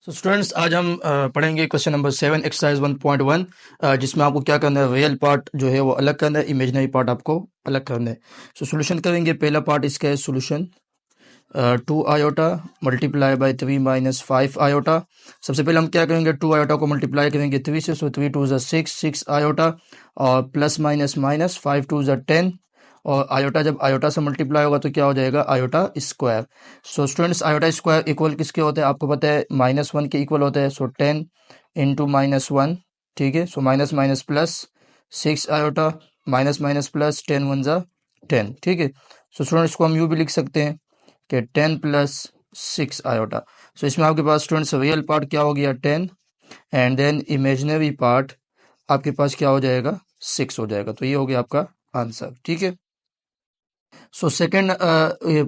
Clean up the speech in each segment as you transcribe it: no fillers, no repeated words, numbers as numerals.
So students आज हम पढ़ेंगे क्वेश्चन नंबर 7 एक्सरसाइज 1.1 जिसमें आपको क्या करना है, रियल पार्ट जो है वो अलग करना है, इमेजिनरी पार्ट आपको अलग करना है। सो सॉल्यूशन करेंगे। पहला पार्ट इसका है solution 2 iota multiply bye 3 minus 5 iota. सबसे पहले हम क्या करेंगे, 2 आयोटा को मल्टीप्लाई करेंगे 3 से, सो 3 2 6 आयोटा और प्लस माइनस माइनस 5 2 10 और आयोटा जब आयोटा से मल्टीप्लाई होगा तो क्या हो जाएगा, iota square. So students iota square equal किसके होते हैं, आपको पता है -1 के इक्वल होता है। सो 10 इंटू -1, ठीक है। So minus minus plus 6 iota minus minus plus 10 1 जा 10, ठीक है। सो स्टूडेंट्स को हम यूँ भी लिख सकते हैं कि 10 प्लस 6 आयोटा। सो इसमें आपके पास स्टूडेंट्स रियल पार्ट क्या हो गया 10 एंड देन इमेजिनरी पार्ट आपके पास क्या हो जाएगा 6 हो जाएगा। तो ये हो गया आपका आंसर, ठीक है। सो सेकंड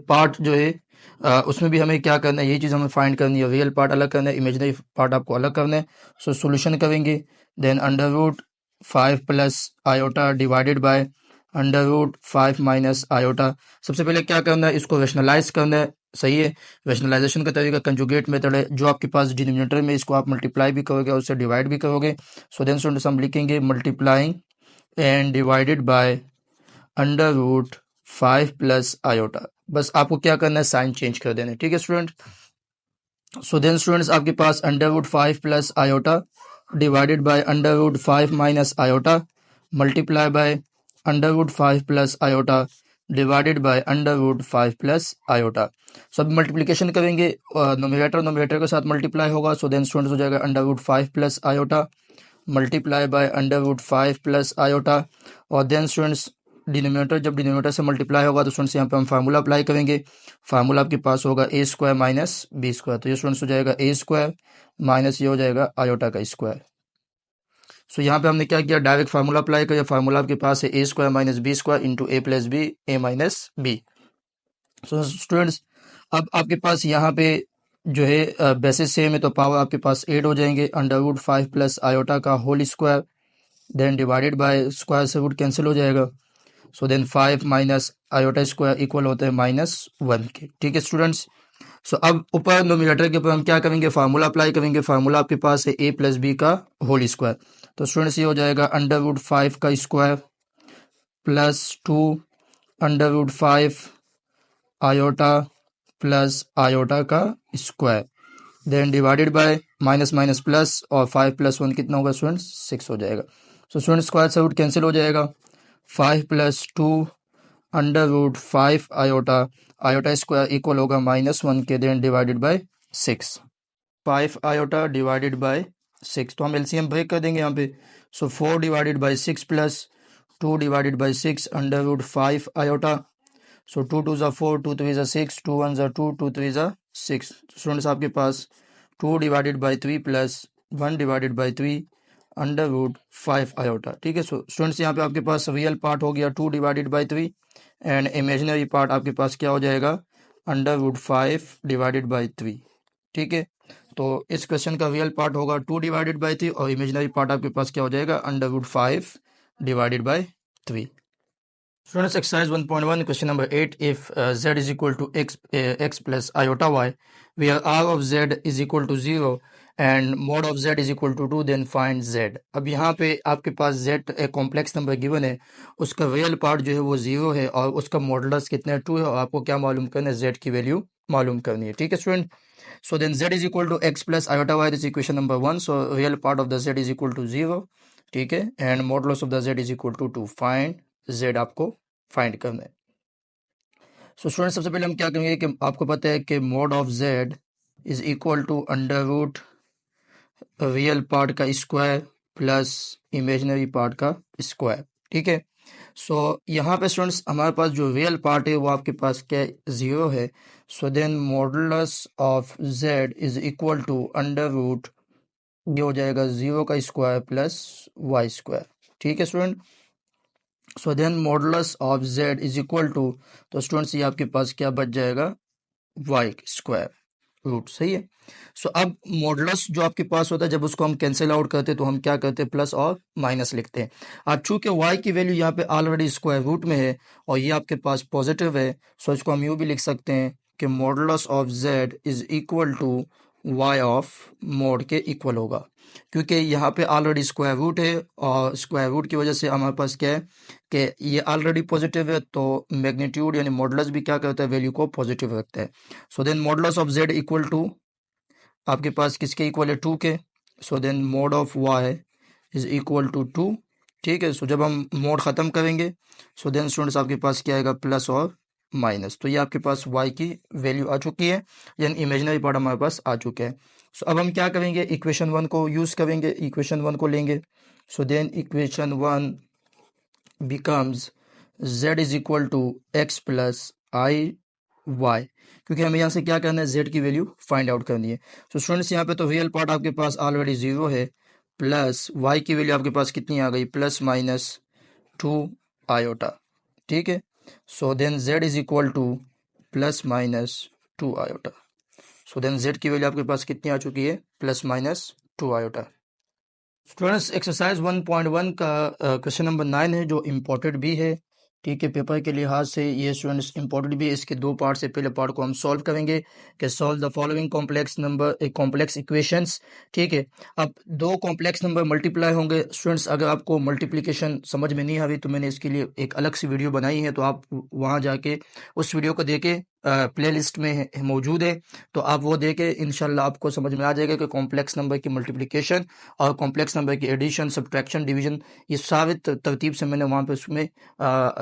पार्ट जो है उसमें भी हमें क्या करना है, यही चीज़ हमें फाइंड करनी है। रियल पार्ट अलग करना है, इमेजिनरी पार्ट आपको अलग करना है। सो सॉल्यूशन करेंगे, then under root 5 plus iota divided by under root 5 minus iota. सबसे पहले क्या करना है, इसको रैशनलाइज करना है, सही है। रैशनलाइजेशन का तरीका कंजुगेट मेथड है, जो आपके पास डिनोमिनेटर में इसको आप मल्टीप्लाई भी करोगे और उससे डिवाइड भी करोगे। सो देन स्टूडेंट्स हम लिखेंगे multiplying and divided by under root 5 plus iota. बस आपको क्या करना है, साइन चेंज कर देना है, ठीक है स्टूडेंट। सो देन स्टूडेंट्स आपके पास under root 5 plus iota divided by under root 5 minus iota multiply by under root 5 plus iota divided by under root 5 plus iota. So अब मल्टीप्लिकेशन करेंगे, नोमिनेटर के साथ मल्टीप्लाई होगा। सो देन स्टूडेंट्स हो जाएगा under root 5 plus iota multiply by under root 5 plus iota और then students denominator जब denominator से मल्टीप्लाई होगा तो स्टूडेंट्स यहाँ पे हम फार्मूला अप्लाई करेंगे। फार्मूला आपके पास होगा a square minus b square. तो ये स्टूडेंट्स हो जाएगा ए स्क्वायर माइनस ये हो जाएगा आयोटा का स्क्वायर। सो यहाँ पे हमने क्या किया, डायरेक्ट फार्मूला अप्लाई किया। फार्मूला आपके पास है a square minus b square into a plus b a minus b. So students अब आपके पास यहाँ पे जो है बेसिस सेम है तो पावर आपके पास 8 हो जाएंगे। अंडर रूट 5 प्लस आयोटा का whole square then divided by square से रूट कैंसिल हो जाएगा। So then 5 minus iota square equal होता है -1 के, ठीक है स्टूडेंट्स। सो अब ऊपर नोमिनेटर के ऊपर हम क्या करेंगे, फार्मूला अप्लाई करेंगे। फार्मूला आपके पास है ए प्लस बी का होल स्क्वायर। तो स्टूडेंट्स ये हो जाएगा अंडर रूट 5 का square plus 2 under root 5 iota plus iota का square then divided by minus minus plus और 5 प्लस 1 कितना होगा स्टूडेंट्स 6 हो जाएगा। सो स्टूडेंट स्क्वायर से रूट कैंसिल हो जाएगा। 5 plus 2 under root 5 iota iota square equal होगा -1 के then divided by 6। 5 iota divided by 6 तो हम एलसीएम ब्रेक कर देंगे यहाँ पे। सो 4 divided by 6 plus 2 divided by 6 under root 5 iota. So 2 2 ज़ा 4 2 3 ज़ा 6 2 1 ज़ा 2 2 3 ज़ा 6। स्टूडेंट्स आपके पास 2 divided by 3 plus 1 divided by 3 under root 5 iota, ठीक है। सो स्टूडेंट्स यहाँ पे आपके पास रियल पार्ट हो गया 2 divided by 3 and imaginary part आपके पास क्या हो जाएगा, अंडर रूट 5 डिवाइडेड बाय 3, ठीक है। तो इस क्वेश्चन का रियल पार्ट होगा 2 डिवाइडेड बाय 3 और इमेजिनरी पार्ट आपके पास क्या हो जाएगा, under root 5 divided by 3। Students, exercise 1.1, question number 8. If z is equal to x plus iota y, where r of z is equal to 0 and mod of z is equal to 2, then find z. अब यहाँ पे आपके पास z एक complex number given है, उसका real part जो है वो 0 है और उसका मॉडुलस कितना है 2 है और आपको क्या मालूम करना है, z की वैल्यू मालूम करनी है, ठीक है student. So then z is equal to x plus iota y, this is equation number 1. So real part of the z is equal to 0, ठीक है, and modulus of the z is equal to 2. Find z आपको find करना है। So student सबसे पहले हम क्या करेंगे कि आपको पता है कि mod of z is equal to under root real part का स्क्वायर प्लस इमेजिनरी पार्ट का स्क्वायर, ठीक है। सो यहाँ पे स्टूडेंट्स हमारे पास जो रियल पार्ट है वो आपके पास क्या 0 है। So then modulus of z is equal to under root ये हो जाएगा 0 का स्क्वायर प्लस y स्क्वायर, ठीक है student. So then modulus of z is equal to, तो स्टूडेंट्स ये आपके पास क्या बच जाएगा, y स्क्वायर रूट, सही है। सो अब मॉडुलस जो आपके पास होता है जब उसको हम कैंसिल आउट करते हैं तो हम क्या करते हैं, प्लस और माइनस लिखते हैं। अब चूंकि y की वैल्यू यहाँ पे ऑलरेडी स्क्वायर रूट में है और ये आपके पास पॉजिटिव है, सो इसको हम यूँ भी लिख सकते हैं कि modulus of z is equal to Y of mod के इक्वल होगा, क्योंकि यहाँ पे ऑलरेडी स्क्वायर रूट है और स्क्वायर रूट की वजह से हमारे पास क्या है कि ये ऑलरेडी पॉजिटिव है, तो मैग्नीट्यूड यानी मॉडुलस भी क्या करता है, वैल्यू को पॉजिटिव रखता है। So then modulus of Z equal to आपके पास किसके इक्वल है, 2 के। So then mod of Y is equal to 2, ठीक है। सो जब हम मोड ख़त्म करेंगे सो देन स्टूडेंट्स आपके पास क्या आएगा, प्लस और माइनस। तो ये आपके पास y की वैल्यू आ चुकी है, यानी इमेजिनरी पार्ट हमारे पास आ चुके हैं। सो अब हम क्या करेंगे, इक्वेशन 1 को यूज़ करेंगे, इक्वेशन 1 को लेंगे। So then equation 1 becomes z is equal to X plus I Y, क्योंकि हमें यहाँ से क्या करना है, z की वैल्यू फाइंड आउट करनी है। सो स्टूडेंट्स यहाँ पे तो रियल पार्ट आपके पास ऑलरेडी 0 है, प्लस y की वैल्यू आपके पास कितनी आ गई, प्लस माइनस 2 आयोटा, ठीक है। So then z is equal to plus minus 2 iota. So then z की वैल्यू आपके पास कितनी आ चुकी है, plus minus 2 iota. Students exercise 1.1 का क्वेश्चन नंबर 9 है, जो इम्पोर्टेड भी है, ठीक है। पेपर के लिहाज से ये स्टूडेंट्स इम्पोर्टेड भी है। इसके दो पार्ट से पहले पार्ट को हम सॉल्व करेंगे कि solve the following complex number complex equations, ठीक है। अब दो कॉम्प्लेक्स नंबर मल्टीप्लाई होंगे। स्टूडेंट्स अगर आपको मल्टीप्लिकेशन समझ में नहीं आ रही तो मैंने इसके लिए एक अलग सी वीडियो बनाई है, तो आप वहाँ जाके उस वीडियो को देखे, प्लेलिस्ट में मौजूद है, तो आप वो देके इंशाल्लाह आपको समझ में आ जाएगा कि कॉम्प्लेक्स नंबर की मल्टीप्लिकेशन और कॉम्प्लेक्स नंबर की एडिशन, सब्ट्रैक्शन, डिवीजन, ये सारे तरतीब से मैंने वहाँ पे उसमें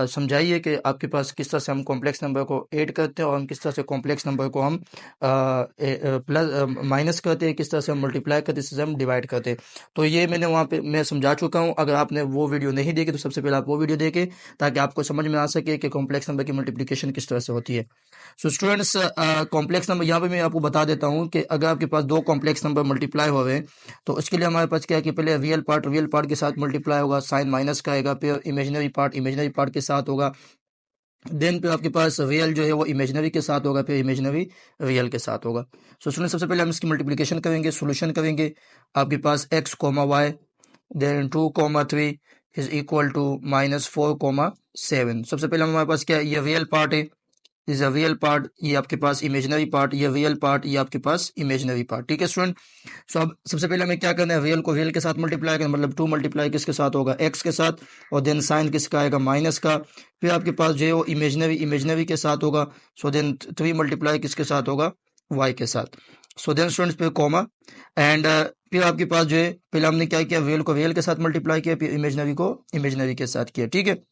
समझाई है कि आपके पास किस तरह से हम कॉम्प्लेक्स नंबर को ऐड करते हैं और हम किस तरह से कॉम्प्लेक्स नंबर को हम प्लस माइनस करते हैं, किस तरह से हम मल्टीप्लाई करते हैं, इससे हम डिवाइड करते हैं। तो ये मैंने वहाँ पे मैं समझा चुका हूँ। अगर आपने वो वीडियो नहीं देखी तो सबसे पहले आप वो वीडियो देखें, ताकि आपको समझ में आ सके कि कॉम्प्लेक्स नंबर की मल्टीप्लिकेशन किस तरह से होती है। सो स्टूडेंट्स कॉम्प्लेक्स नंबर यहाँ पे मैं आपको बता देता हूँ कि अगर आपके पास दो कॉम्प्लेक्स नंबर मल्टीप्लाई हो गए तो उसके लिए हमारे पास क्या है कि पहले रियल पार्ट के साथ मल्टीप्लाई होगा, साइन माइनस का आएगा, फिर इमेजिनरी पार्ट के साथ होगा, देन पे आपके पास रियल जो है वो इमेजिनरी के साथ होगा, फिर इमेजिनरी रियल के साथ होगा। सो स्टूडेंट सबसे पहले हम इसकी मल्टीप्लिकेशन करेंगे, सोल्यूशन करेंगे। आपके पास x comma Y then 2 comma 3 is equal to minus 4 comma 7। सबसे पहले हमारे पास क्या है, ये रियल पार्ट है, इज अ रियल पार्ट, ये आपके पास इमेजिनरी पार्ट, ये रियल पार्ट, ये आपके पास इमेजिनरी पार्ट, ठीक है स्टूडेंट। सो अब सबसे पहले हमें क्या करना है, रियल को रियल के साथ मल्टीप्लाई करना, मतलब 2 मल्टीप्लाई किसके साथ होगा, x के साथ, और देन साइन किसका आएगा, माइनस का। फिर आपके पास जो है वो इमेजिनरी के साथ होगा। सो देन 3 मल्टीप्लाई किसके साथ होगा, y के साथ। सो देन स्टूडेंट्स पे कॉमा एंड फिर आपके पास जो है पहले हमने क्या किया, रियल को रियल के साथ मल्टीप्लाई किया, फिर इमेजिनरी को इमेजिनरी के साथ किया, ठीक है।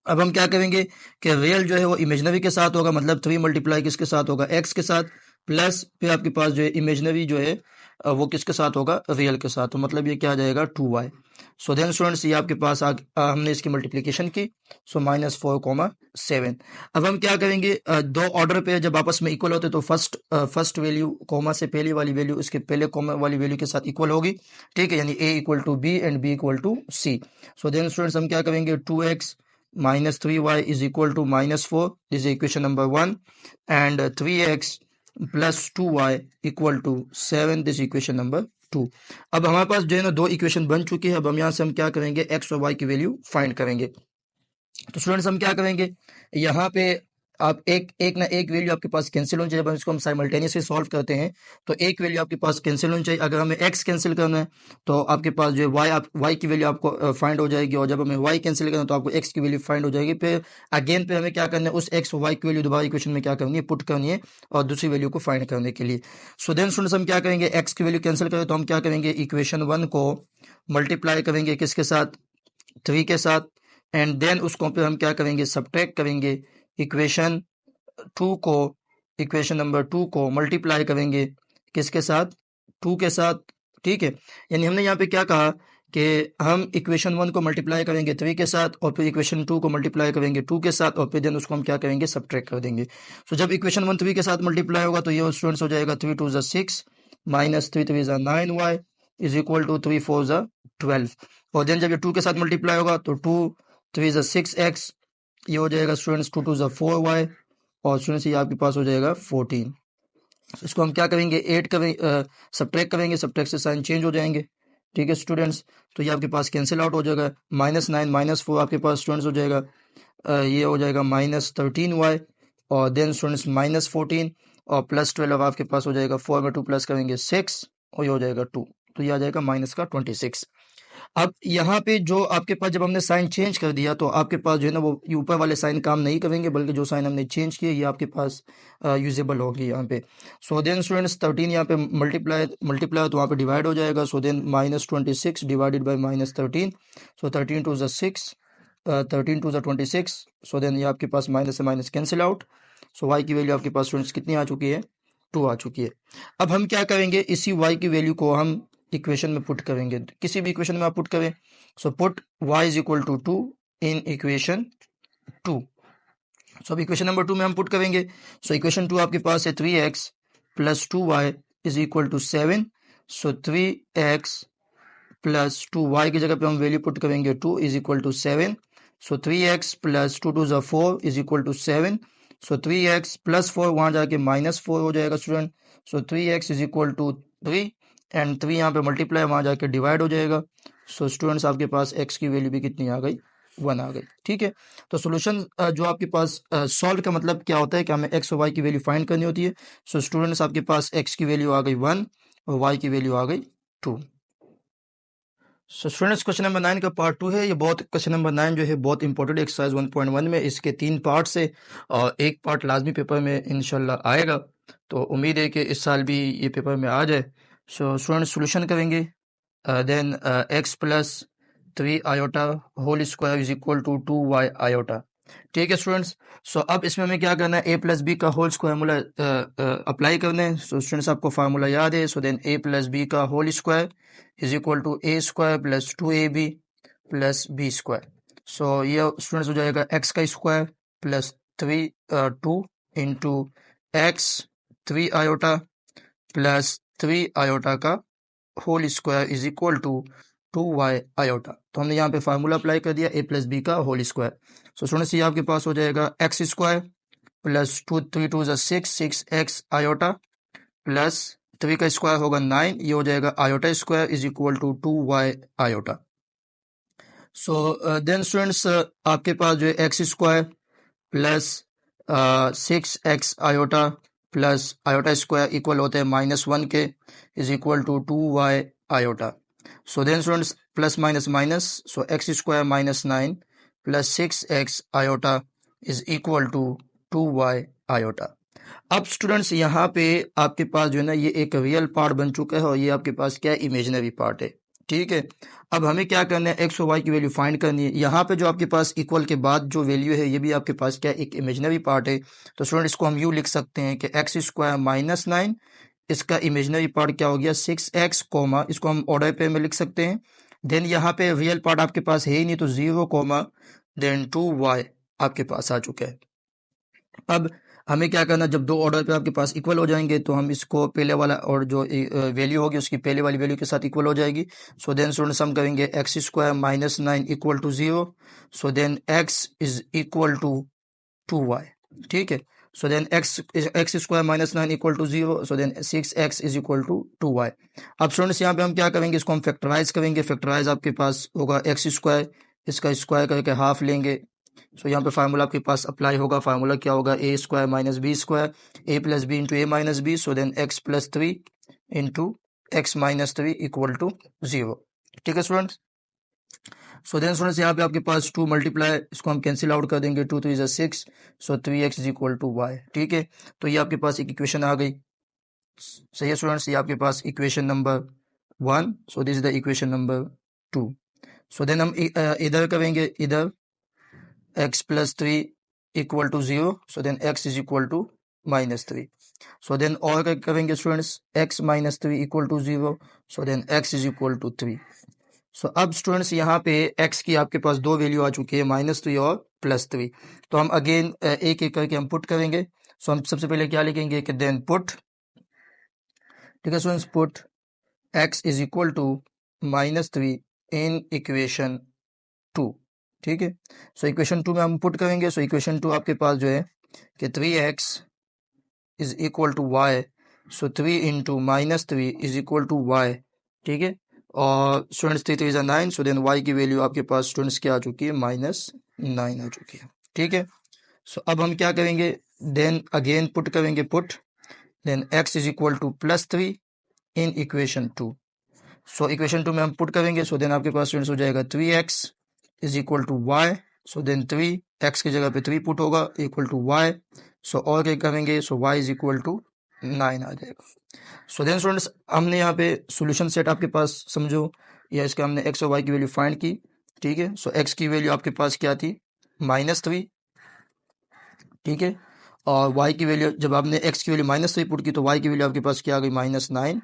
अब हम क्या करेंगे कि रियल जो है वो इमेजिनरी के साथ होगा, मतलब 3 मल्टीप्लाई किसके साथ होगा, x के साथ, प्लस फिर आपके पास जो है इमेजिनरी जो है वो किसके साथ होगा, रियल के साथ। तो मतलब ये क्या आ जाएगा, 2y। सो देन स्टूडेंट्स ये आपके पास हमने इसकी मल्टीप्लिकेशन की, सो माइनस 4 कोमा 7। अब हम क्या करेंगे, दो ऑर्डर पे जब आपस में इक्वल होते तो फर्स्ट वैल्यू कोमा से पहली वाली वैल्यू उसके पहले कोमा वाली वैल्यू के साथ इक्वल होगी, ठीक है, यानी a equal to b and b equal to c। So then students हम क्या करेंगे, 2x minus 3y is equal to minus 4, this is equation number 1, and 3x plus 2y equal to 7, this is equation number 2। अब हमारे पास जो है ना दो equation बन चुकी है। अब हम यहाँ से हम क्या करेंगे, x और y की वैल्यू फाइंड करेंगे। तो स्टूडेंट्स हम क्या करेंगे, यहाँ पे आप एक ना एक वैल्यू आपके पास कैंसिल होनी चाहिए। जब हम इसको हम साइमल्टेनियसली सॉल्व करते हैं तो एक वैल्यू आपके पास कैंसिल होनी चाहिए। अगर हमें x कैंसिल करना है तो आपके पास जो है y की वैल्यू आपको फाइंड हो जाएगी, और जब हमें y कैंसिल करना है तो आपको x की वैल्यू फाइंड हो जाएगी। फिर अगेन पे हमें क्या करना है, उस x और y की वैल्यू दोबारा इक्वेशन में क्या करनी है, पुट करनी है, और दूसरी वैल्यू को फाइंड करने के लिए। सो देन स्टूडेंट्स हम क्या करेंगे, x की वैल्यू कैंसिल करें तो हम क्या करेंगे, इक्वेशन 1 को मल्टीप्लाई करेंगे किसके साथ, 3 के साथ, एंड देन उसको पे हम क्या करेंगे, सब्ट्रैक्ट करेंगे इक्वेशन 2 को, इक्वेशन नंबर 2 को मल्टीप्लाई करेंगे किसके साथ, 2 के साथ, ठीक है। यानी हमने यहाँ पे क्या कहा कि हम इक्वेशन 1 को मल्टीप्लाई करेंगे 3 के साथ, और फिर इक्वेशन 2 को मल्टीप्लाई करेंगे 2 के साथ, और फिर देन उसको हम क्या करेंगे, सब्ट्रैक्ट कर देंगे। सो जब इक्वेशन 1 3 के साथ मल्टीप्लाई होगा तो ये स्टूडेंट्स हो जाएगा 3 2 6 minus 3 3 9y is equal to 3 4 12। और देन जब ये 2 के साथ मल्टीप्लाई होगा तो 2 3 6x, ये हो जाएगा स्टूडेंट्स 2 2 4y, और स्टूडेंट्स ये आपके पास हो जाएगा 14। इसको हम क्या करेंगे, सब्ट्रैक्ट करेंगे, सब्ट्रैक्ट से साइन चेंज हो जाएंगे, ठीक है स्टूडेंट्स। तो ये आपके पास कैंसिल आउट हो जाएगा, -9 -4 आपके पास स्टूडेंट्स हो जाएगा, ये हो जाएगा -13y, और देन स्टूडेंट्स -14, और प्लस 12 आपके पास हो जाएगा 4 में 2 प्लस करेंगे 6 और ये हो जाएगा 2, तो ये आ जाएगा माइनस का 26। अब यहाँ पे जो आपके पास जब हमने साइन चेंज कर दिया तो आपके पास जो है ना वो ऊपर वाले साइन काम नहीं करेंगे, बल्कि जो साइन हमने चेंज किए ये आपके पास यूजेबल होगी यहाँ पे। सो देन स्टूडेंट्स 13 यहाँ पे मल्टीप्लाई तो वहाँ पे डिवाइड हो जाएगा। So then -26 divided by -13, so 13 टू ज़ 6, 13 टू ज़ 26। सो देन ये आपके पास माइनस से माइनस कैंसिल आउट। सो वाई की वैल्यू आपके पास स्टूडेंट्स कितनी आ चुकी है, 2 आ चुकी है। अब हम क्या करेंगे, इसी वाई की वैल्यू को हम इक्वेशन में पुट करेंगे, किसी भी इक्वेशन में आप पुट करें। So put y is equal to 2 in equation 2। सो अब इक्वेशन नंबर 2 में हम पुट करेंगे। सो इक्वेशन 2 आपके पास है 3x plus 2y is equal to 7। So 3x plus 2y की जगह पे हम वैल्यू पुट करेंगे 2 is equal to 7। So 3x plus 2 टू ज़ा 4 is equal to 7। So 3x plus 4 वहाँ जाके -4 हो जाएगा student. So 3x is equal to 3 and 3 यहाँ पे मल्टीप्लाई वहाँ जाके डिवाइड हो जाएगा। सो स्टूडेंट्स आपके पास x की वैल्यू भी कितनी आ गई, 1 आ गई। ठीक है, तो सोल्यूशन जो आपके पास सॉल्व का मतलब क्या होता है कि हमें x और y की वैल्यू फाइंड करनी होती है। सो स्टूडेंट्स आपके पास x की वैल्यू आ गई 1 और y की वैल्यू आ गई 2। सो स्टूडेंट्स क्वेश्चन नंबर 9 का पार्ट 2 है। ये बहुत क्वेश्चन नंबर 9 जो है बहुत इंपॉर्टेंट एक्सरसाइज 1.1 में, इसके 3 पार्ट्स है और एक पार्ट लाजमी पेपर में इंशाल्लाह आएगा, तो उम्मीद है कि इस साल भी ये पेपर में आ जाए। सो स्टूडेंट्स सोल्यूशन करेंगे। Then x plus 3 iota whole square is equal to 2y iota. ठीक है स्टूडेंट्स, सो अब इसमें हमें क्या करना है, a प्लस बी का होल फार्मूला अप्लाई करना है। सो स्टूडेंट्स आपको फार्मूला याद है। So then a plus B का whole square is equal to a square plus 2ab plus b square. So ये स्टूडेंट्स हो जाएगा x का square plus 2 into x 3 iota plus 3 iota का whole square is equal to 2y iota. तो हमने यहाँ पे फार्मूला अप्लाई कर दिया a प्लस बी का होल स्क्वायर। सो स्टूडेंट्स ये आपके पास हो जाएगा x स्क्वायर प्लस 3 टू 6x आयोटा प्लस 3 का स्क्वायर होगा 9, ये हो जाएगा iota square is equal to 2y iota. So then students आपके पास जो है x square plus 6x iota plus iota square equal होते हैं -1 के is equal to 2y iota. So then students plus minus minus, so x square -9 plus 6x iota is equal to 2y iota. अब students यहाँ पे आपके पास जो है ना ये एक रियल पार्ट बन चुका है और ये आपके पास क्या है, इमेजिनरी पार्ट है। ठीक है, अब हमें क्या करना है, एक्स और वाई की वैल्यू फाइंड करनी है। यहाँ पे जो आपके पास इक्वल के बाद जो वैल्यू है ये भी आपके पास क्या है, एक इमेजिनरी पार्ट है। तो स्टूडेंट इसको हम यूँ लिख सकते हैं कि एक्स स्क्वायर -9, इसका इमेजिनरी पार्ट क्या हो गया 6x, इसको हम ऑर्डर पे में लिख सकते हैं। देन यहाँ पे रियल पार्ट आपके पास है ही नहीं, तो 0, देन 2y आपके पास आ चुका है। अब हमें क्या करना, जब दो ऑर्डर पे आपके पास इक्वल हो जाएंगे तो हम इसको पहले वाला और जो वैल्यू होगी उसकी पहले वाली वैल्यू के साथ इक्वल हो जाएगी। सो देन स्टूडेंट्स हम करेंगे X square -9 equal to 0। So then X is equal to 2y। ठीक है, so then X square -9 equal to 0। So then 6x is equal to 2y। अब स्टूडेंट्स यहाँ पे हम क्या करेंगे, इसको हम फैक्टराइज करेंगे। फैक्टराइज आपके पास होगा एक्स स्क्वायर, इसका स्क्वायर करके हाफ लेंगे। सो यहाँ पे फार्मूला आपके पास अप्लाई होगा। फार्मूला क्या होगा, a square minus b square, a plus b into a minus b. So then x plus 3 into x minus 3 equal to 0। ठीक है स्टूडेंट्स, सो देन स्टूडेंट्स यहाँ पे आपके पास 2 मल्टीप्लाई, इसको हम कैंसिल आउट कर देंगे, 2 3 ज़ा 6। So 3x is equal to y। ठीक है, तो ये आपके पास एक इक्वेशन आ गई। सही है स्टूडेंट्स, ये आपके पास equation number 1। So this is the equation number 2। So then हम इधर करेंगे, इधर x plus 3 equal to 0। So then x is equal to -3। So then और करेंगे students, x minus 3 equal to 0। So then x is equal to 3। So अब students यहाँ पे x की आपके पास दो वैल्यू आ चुकी है, -3 और +3। तो हम अगेन एक एक करके हम पुट करेंगे। सो हम सबसे पहले क्या लिखेंगे कि देन पुट, ठीक है students, put x is equal to -3 in equation 2। ठीक है, सो इक्वेशन 2 में हम पुट करेंगे। सो इक्वेशन 2 आपके पास जो है कि 3x is equal to y। So 3 into -3 is equal to y। ठीक है, और स्टूडेंट्स 3 3 9। सो देन y की वैल्यू आपके पास स्टूडेंट्स क्या आ चुकी है, -9 आ चुकी है। ठीक है, सो अब हम क्या करेंगे, देन अगेन पुट करेंगे, put then x is equal to +3 in equation 2। So equation 2 में हम पुट करेंगे, सो देन आपके पास स्टूडेंट्स हो जाएगा 3x is equal to y। So then 3 x की जगह पे 3 पुट होगा इक्वल टू y। सो और क्या करेंगे, so y is equal to 9 आ जाएगा। सो देन स्टूडेंट्स हमने यहाँ पे सॉल्यूशन सेट आपके पास समझो, या इसका हमने x और y की वैल्यू फाइंड की, ठीक है। सो x की वैल्यू आपके पास क्या थी, -3, ठीक है। और y की वैल्यू, जब आपने x की वैल्यू -3 पुट की तो y की वैल्यू आपके पास क्या आ गई, -9,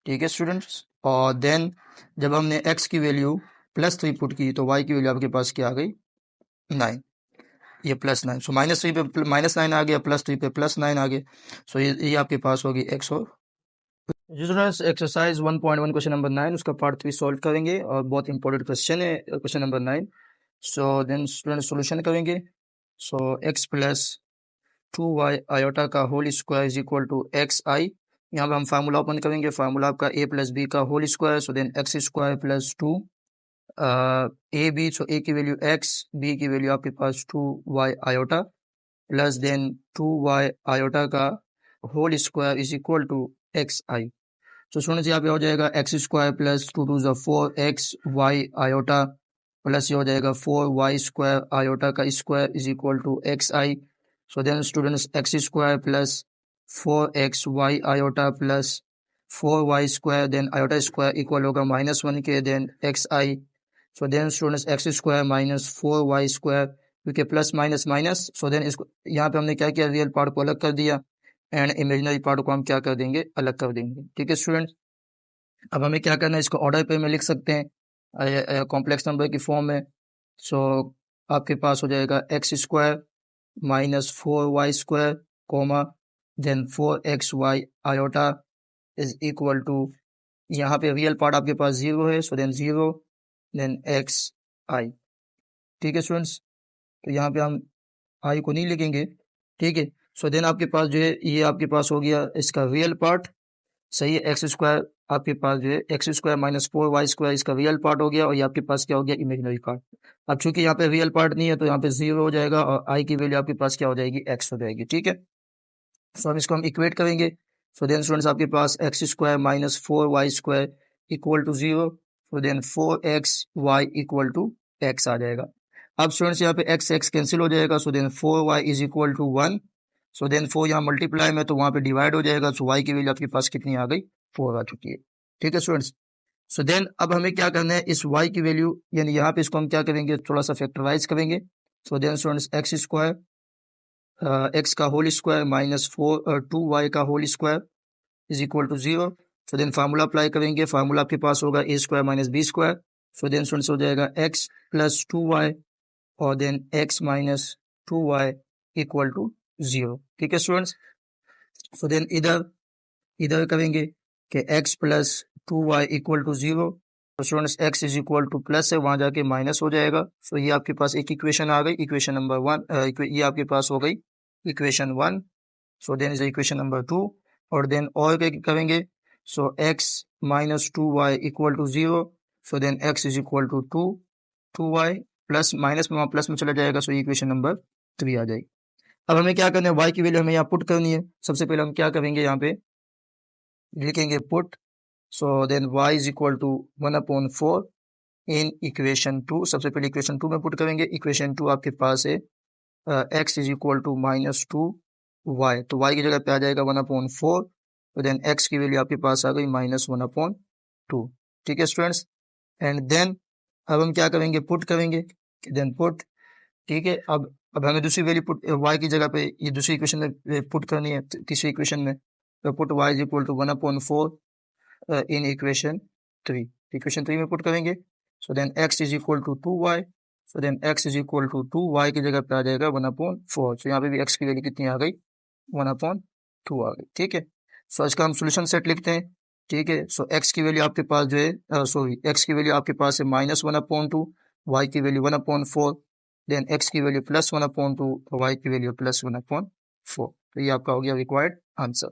ठीक है स्टूडेंट्स। और देन जब हमने x की वैल्यू +3 पुट की तो y की वैल्यू आपके पास क्या आ गई, 9, ये +9। सो -3 पे -9 आ गया, +3 पे +9 आ गया। सो ये आपके पास होगी x। और जी स्टूडेंट्स, एक्सरसाइज 1.1 क्वेश्चन नंबर 9 उसका पार्ट 3 सॉल्व करेंगे, और बहुत इंपॉर्टेंट क्वेश्चन है question number 9। So then student solution करेंगे। So x plus 2y iota का whole square is equal to xi। यहाँ पे हम फार्मूला ओपन करेंगे, फार्मूला आपका a प्लस बी का whole square, so then x square plus 2 A B, so a की value x, b की value आपके पास 2y iota, plus then 2y iota का whole square is equal to xi। तो students यहाँ पे हो जाएगा एक्स स्क्वायर प्लस 2 टू ज़ा 4xy आयोटा, प्लस ये हो जाएगा 4y स्क्वायर आयोटा का square is equal to xi। So then students x square plus 4xy iota plus 4y square, then iota square equal होगा -1 के, then xi। So then students x square minus 4y square, क्योंकि plus minus minus, so then इसको यहाँ पे हमने क्या किया, real part को अलग कर दिया एंड इमेजिनरी पार्ट को हम क्या कर देंगे, अलग कर देंगे, ठीक है स्टूडेंट। अब हमें क्या करना है, इसको ऑर्डर पे में लिख सकते हैं कॉम्प्लेक्स नंबर की फॉर्म में। सो आपके पास हो जाएगा X square minus 4y square comma then 4xy iota is equal to, यहाँ पे रियल पार्ट आपके पास 0 है, सो देन 0 देन xi, ठीक है स्टूडेंट्स। तो यहाँ पे हम आई को नहीं लिखेंगे, ठीक है। सो देन आपके पास जो है ये आपके पास हो गया इसका रियल पार्ट, सही है। एक्स स्क्वायर आपके पास जो है x square minus 4y square इसका रियल पार्ट हो गया, और ये आपके पास क्या हो गया, इमेजिनरी पार्ट। अब चूंकि यहाँ पे रियल पार्ट नहीं है तो यहाँ पे 0 हो जाएगा, और आई की वैल्यू आपके पास क्या हो जाएगी, x हो जाएगी, ठीक है। सो अब इसको हम इक्वेट करेंगे। सो देन स्टूडेंट्स आपके पास x square minus 4y square equal to 0, so then 4xy equal to x आ जाएगा। अब स्टूडेंट्स यहाँ पे x कैंसिल हो जाएगा, so then 4y is equal to 1। So then 4 यहाँ मल्टीप्लाई में तो वहाँ पे डिवाइड हो जाएगा, सो y की वैल्यू आपके पास कितनी आ गई, 4 आ चुकी है, ठीक है स्टूडेंट्स। सो देन अब हमें क्या करना है, इस y की वैल्यू यानी यहाँ पे इसको हम क्या करेंगे, थोड़ा सा फैक्टराइज करेंगे। So then students x square x का होल स्क्वायर माइनस 2y का whole square is equal to 0। So then formula apply करेंगे, फार्मूला आपके पास होगा a square minus b square. So then students हो जाएगा x प्लस 2y और then x minus 2y equal to 0, ठीक है स्टूडेंट्स। सो देन इधर करेंगे कि x plus 2y equal to 0, तो students x is equal to plus है, वहाँ जाके माइनस हो जाएगा। सो ये आपके पास एक इक्वेशन आ गई, इक्वेशन नंबर 1, ये आपके पास हो गई equation 1। So then is equation number 2, और देन और क्या करेंगे, so x minus 2y equal to 0, so then x is equal to 2y plus minus में वहाँ प्लस में चला जाएगा, सो इक्वेशन नंबर 3 आ जाएगी। अब हमें क्या करना है, y की वैल्यू हमें यहाँ पुट करनी है। सबसे पहले हम क्या करेंगे, यहाँ पे लिखेंगे put, so then y is equal to 1/4 in equation 2। सबसे पहले इक्वेशन 2 में पुट करेंगे। इक्वेशन 2 आपके पास है x is equal to -2y, तो y की जगह पे आ जाएगा 1/4, तो देन x की वैल्यू आपके पास आ गई -1/2, ठीक है स्टूडेंट्स। एंड देन अब हम क्या करेंगे, पुट करेंगे, देन पुट, ठीक है। अब हमें दूसरी वैल्यू पुट y की जगह पे ये दूसरी इक्वेशन में पुट करनी है, तीसरी इक्वेशन में, तो put y is equal to 1/4 in equation 3, equation 3 में पुट करेंगे। So then x is equal to 2y, so then x is equal to 2y की जगह पे आ जाएगा 1/4, सो यहाँ पे भी x की वैल्यू कितनी आ गई, 1/2 आ गई, ठीक है। सो इसका हम सोल्यूशन सेट लिखते हैं, ठीक है। सो x की वैल्यू आपके पास जो है सॉरी x की वैल्यू आपके पास है -1/2, y की वैल्यू 1/4, देन x की वैल्यू +1/2, y की वैल्यू +1/4, तो ये आपका हो गया रिक्वायर्ड आंसर।